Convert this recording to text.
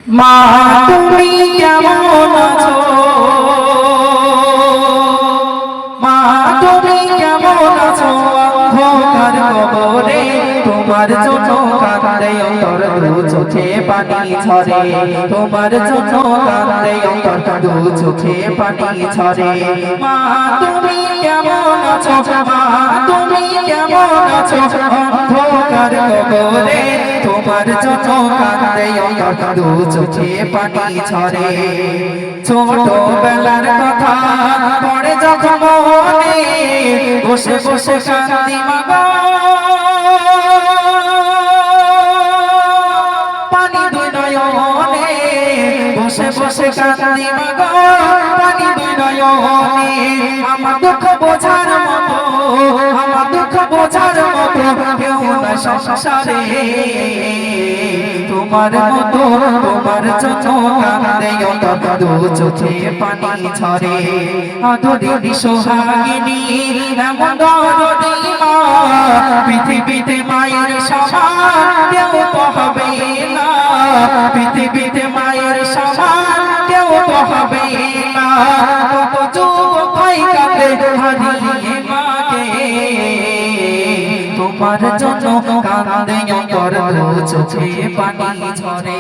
মা তুমি কেমন আছো, মা তুমি কেমন আছো, অন্ধকার কবরে তোমার জন্য কাঁদে অন্তর, দু চোখে পানি ঝরে তোমার জন্য কাঁদে অন্তর, দু চোখে পানি ঝরে। মা তুমি কেমন আছো, মা তুমি কেমন আছো, অন্ধকার কবরে তোমার জন্য কাঁদে অন্তর, দু চোখে পানি ঝরে। ছোটবেলার কথা পড়ে যখন মনে, বসে বসে কাঁদি মা পানি দুই নয়নে, বসে বসে কাঁদি মা পানি দুই নয়নে। আমার দুঃখ বোঝার মতো, আমার দুঃখ বোঝার মতো কেউ না সংসারে, তোমার মতো তোমার জন্য কাঁদে অন্তর, দু চোখে পানি ঝরে। আদরের সোহাগিনী এমন দরদি মা, পৃথিবীতে মায়ের সমান কেউ তো হবে না, পৃথিবীতে মায়ের সমান কেউ তো হবে না। কত যুবক ভাই কাঁদে হারিয়ে মাকে, তোমার জন্য কাঁদে অন্তর, দু চোখে পানি ঝরে।